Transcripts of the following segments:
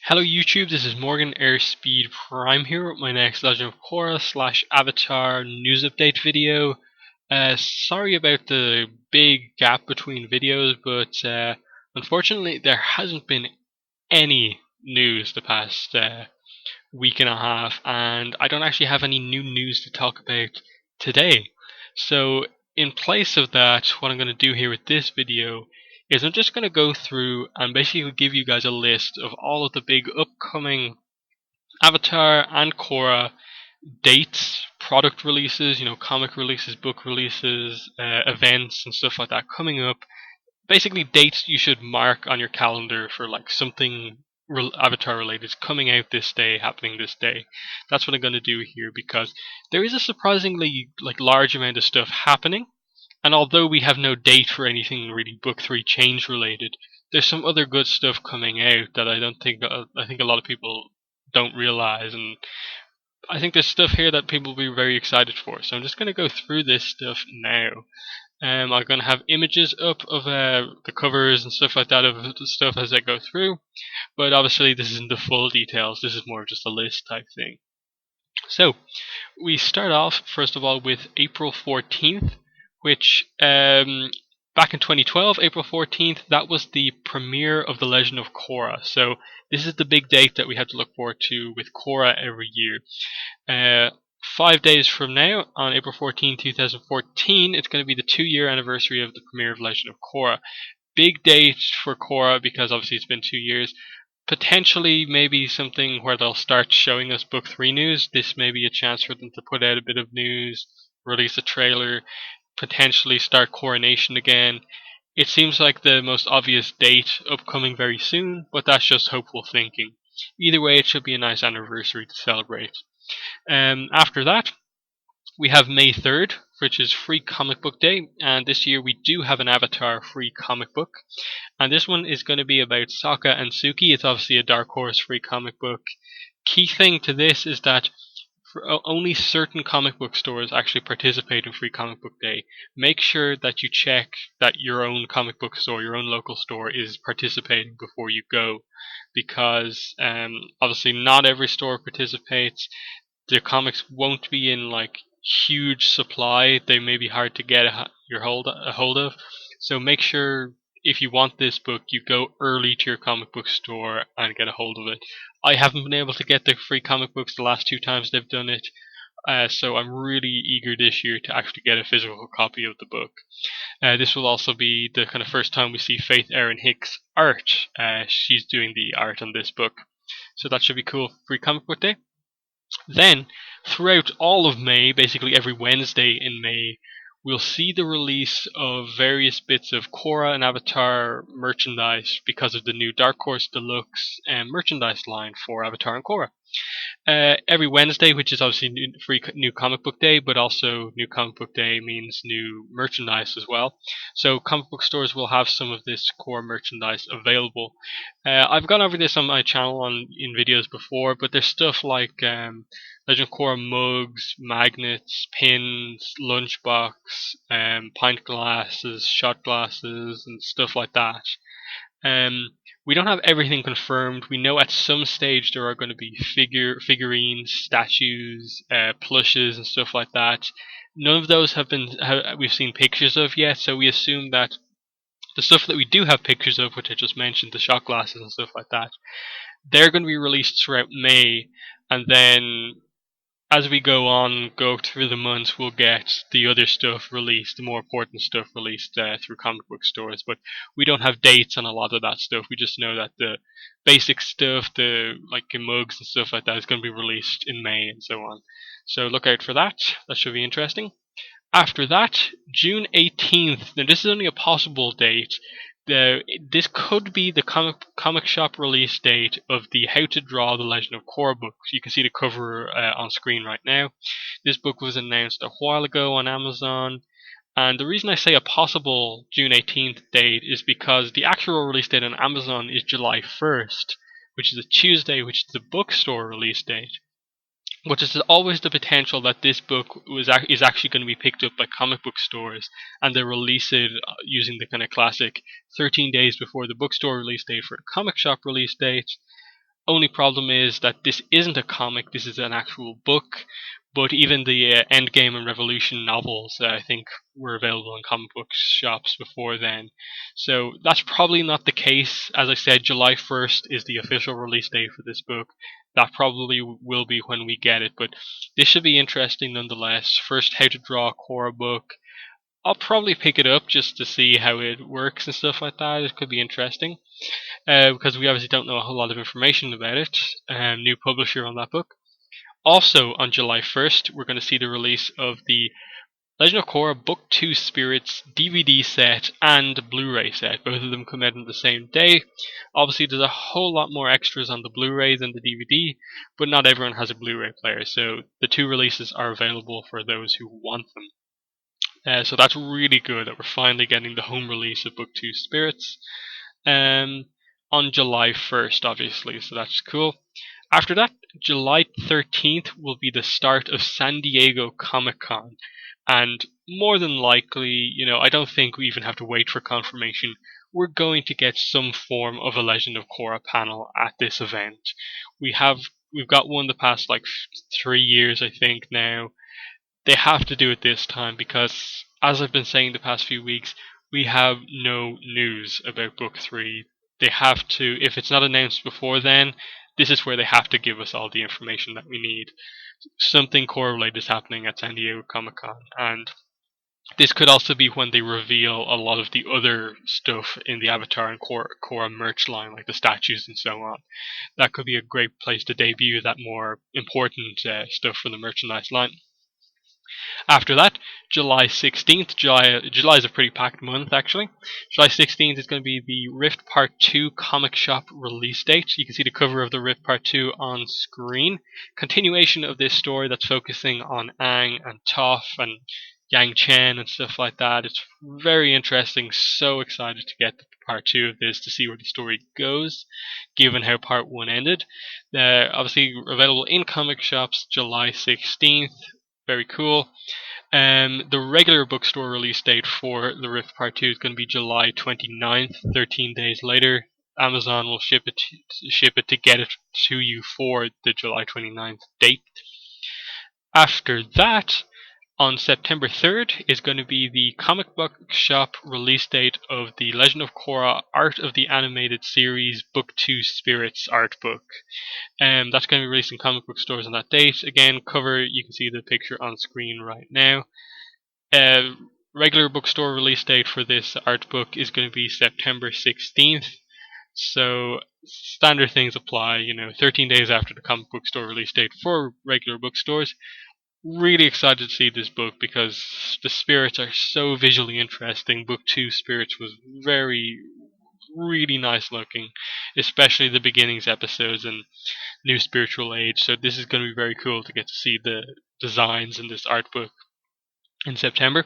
Hello YouTube, this is Morgan AIRSPEED Prime here with my next Legend of Korra slash Avatar news update video. Sorry about the big gap between videos, but unfortunately there hasn't been any news the past week and a half, and I don't actually have any new news to talk about today. So in place of that, what I'm going to do here with this video is I'm just going to go through and basically give you guys a list of all of the big upcoming Avatar and Korra dates, product releases, comic releases, book releases, events and stuff like that coming up. Basically dates you should mark on your calendar for like something Avatar related coming out this day, happening this day. That's what I'm going to do here because there is a surprisingly large amount of stuff happening, and although we have no date for anything really Book 3 change related, there's some other good stuff coming out that I think a lot of people don't realize, and I think there's stuff here that people will be very excited for. So I'm just going to go through this stuff now. I'm going to have images up of the covers and stuff like that of the stuff as I go through, but obviously this isn't the full details. This is more of just a list type thing. So we start off first of all with April 14th, which back in 2012, April 14th, that was the premiere of The Legend of Korra. So this is the big date that we have to look forward to with Korra every year. 5 days from now, on April 14, 2014, it's going to be the 2-year anniversary of the premiere of Legend of Korra. Big date for Korra because obviously it's been 2 years. Potentially, maybe something where they'll start showing us Book 3 news. This may be a chance for them to put out a bit of news, release a trailer, potentially start Coronation again. It seems like the most obvious date upcoming very soon, but that's just hopeful thinking. Either way, it should be a nice anniversary to celebrate. After that, we have May 3rd, which is Free Comic Book Day, and this year we do have an Avatar free comic book. And this one is going to be about Sokka and Suki. It's obviously a Dark Horse free comic book. Key thing to this is that only certain comic book stores actually participate in Free Comic Book Day. Make sure that you check that your own comic book store, your own local store, is participating before you go, because obviously not every store participates. The comics won't be in huge supply. They may be hard to get a hold of. So make sure if you want this book, you go early to your comic book store and get a hold of it. I haven't been able to get the free comic books the last 2 times they've done it, so I'm really eager this year to actually get a physical copy of the book. This will also be the kind of first time we see Faith Erin Hicks' art. She's doing the art on this book, so that should be cool for Free Comic Book Day. Then, throughout all of May, basically every Wednesday in May, we'll see the release of various bits of Korra and Avatar merchandise because of the new Dark Horse Deluxe merchandise line for Avatar and Korra. Every Wednesday, which is obviously new comic book day, but also new comic book day means new merchandise as well. So comic book stores will have some of this core merchandise available. I've gone over this on my channel in videos before, but there's stuff like Legend of Korra mugs, magnets, pins, lunchbox, pint glasses, shot glasses, and stuff like that. We don't have everything confirmed. We know at some stage there are going to be figurines, statues, plushes, and stuff like that. None of those we've seen pictures of yet, so we assume that the stuff that we do have pictures of, which I just mentioned, the shot glasses and stuff like that, they're going to be released throughout May, and then as we go through the months, we'll get the other stuff released, the more important stuff released through comic book stores. But we don't have dates on a lot of that stuff. We just know that the basic stuff, the mugs and stuff like that, is going to be released in May and so on. So look out for that. That should be interesting. After that, June 18th. Now this is only a possible date. This could be the comic shop release date of the How to Draw the Legend of Korra book. You can see the cover on screen right now. This book was announced a while ago on Amazon, and the reason I say a possible June 18th date is because the actual release date on Amazon is July 1st, which is a Tuesday, which is the bookstore release date. But there's always the potential that this book is actually going to be picked up by comic book stores, and they release it using the kind of classic 13 days before the bookstore release date for a comic shop release date. Only problem is that this isn't a comic, this is an actual book. But even the Endgame and Revolution novels, I think, were available in comic book shops before then. So that's probably not the case. As I said, July 1st is the official release date for this book. That probably will be when we get it, but this should be interesting nonetheless. First, how to draw a Korra book. I'll probably pick it up just to see how it works and stuff like that. It could be interesting because we obviously don't know a whole lot of information about it. New publisher on that book. Also, on July 1st, we're going to see the release of the Legend of Korra Book 2 Spirits DVD set and Blu Ray set. Both of them come out on the same day. Obviously, there's a whole lot more extras on the Blu ray than the DVD, but not everyone has a Blu ray player, so the two releases are available for those who want them. So that's really good that we're finally getting the home release of Book 2 Spirits on July 1st, obviously, so that's cool. After that, July 13th will be the start of San Diego Comic-Con, and more than likely, I don't think we even have to wait for confirmation. We're going to get some form of a Legend of Korra panel at this event. We've got one the past 3 years, I think now. They have to do it this time because, as I've been saying the past few weeks, we have no news about Book 3. They have to, if it's not announced before then, this is where they have to give us all the information that we need. Something Korra related is happening at San Diego Comic-Con, and this could also be when they reveal a lot of the other stuff in the Avatar and Korra merch line, like the statues and so on. That could be a great place to debut that more important stuff from the merchandise line. After that, July 16th. July is a pretty packed month, actually. July 16th is going to be the Rift Part 2 comic shop release date. You can see the cover of the Rift Part 2 on screen. Continuation of this story that's focusing on Aang and Toph and Yang Chen and stuff like that. It's very interesting. So excited to get Part 2 of this to see where the story goes, given how Part 1 ended. Obviously available in comic shops July 16th. Very cool. The regular bookstore release date for the Rift Part 2 is going to be July 29th, 13 days later. Amazon will ship it to get it to you for the July 29th date. After that, on September 3rd is going to be the comic book shop release date of the Legend of Korra Art of the Animated Series Book 2 Spirits art book. That's going to be released in comic book stores on that date. Again, cover, you can see the picture on screen right now. Regular bookstore release date for this art book is going to be September 16th. So standard things apply, 13 days after the comic book store release date for regular bookstores. Really excited to see this book because the spirits are so visually interesting. Book 2 Spirits was really nice looking, especially the beginnings episodes and New Spiritual Age. So this is going to be very cool to get to see the designs in this art book in September.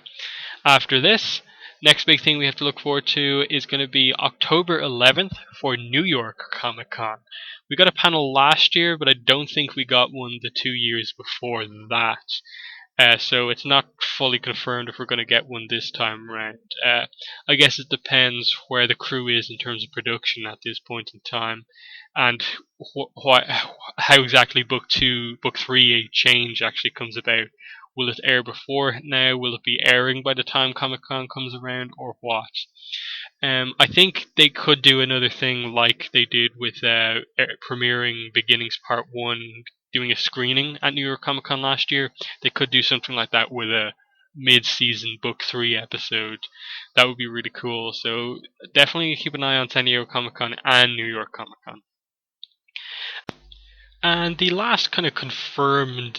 After this, next big thing we have to look forward to is going to be October 11th for New York Comic Con. We got a panel last year, but I don't think we got one the 2 years before that. So it's not fully confirmed if we're going to get one this time around. I guess it depends where the crew is in terms of production at this point in time, and how exactly Book 3 change actually comes about. Will it air before now? Will it be airing by the time Comic-Con comes around, or what? I think they could do another thing like they did with premiering Beginnings Part 1, doing a screening at New York Comic Con last year. They could do something like that with a mid-season Book 3 episode. That would be really cool. So definitely keep an eye on San Diego Comic Con and New York Comic Con. And the last kind of confirmed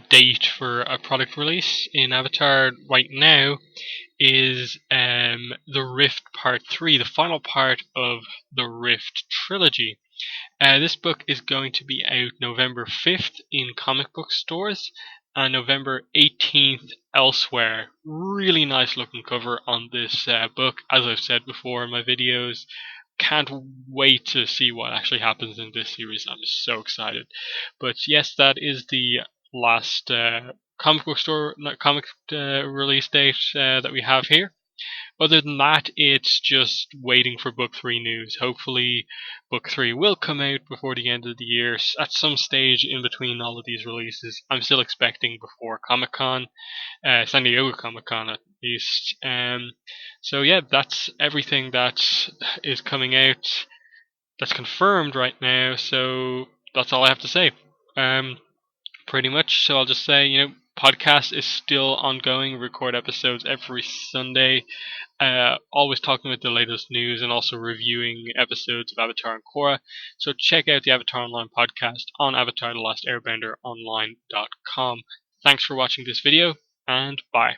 date for a product release in Avatar right now is the Rift Part 3, the final part of the Rift trilogy. This book is going to be out November 5th in comic book stores and November 18th elsewhere. Really nice looking cover on this book, as I've said before in my videos. Can't wait to see what actually happens in this series. I'm so excited. But yes, that is the last comic book store release date that we have here. Other than that, it's just waiting for Book 3 news. Hopefully, Book 3 will come out before the end of the year, at some stage in between all of these releases. I'm still expecting before Comic Con, San Diego Comic Con at least. So yeah, that's everything that is coming out that's confirmed right now. So that's all I have to say. Pretty much. So I'll just say, podcast is still ongoing. Record episodes every Sunday. Always talking about the latest news and also reviewing episodes of Avatar and Korra. So check out the Avatar Online podcast on Avatar: The Last Airbender online.com. Thanks for watching this video, and bye.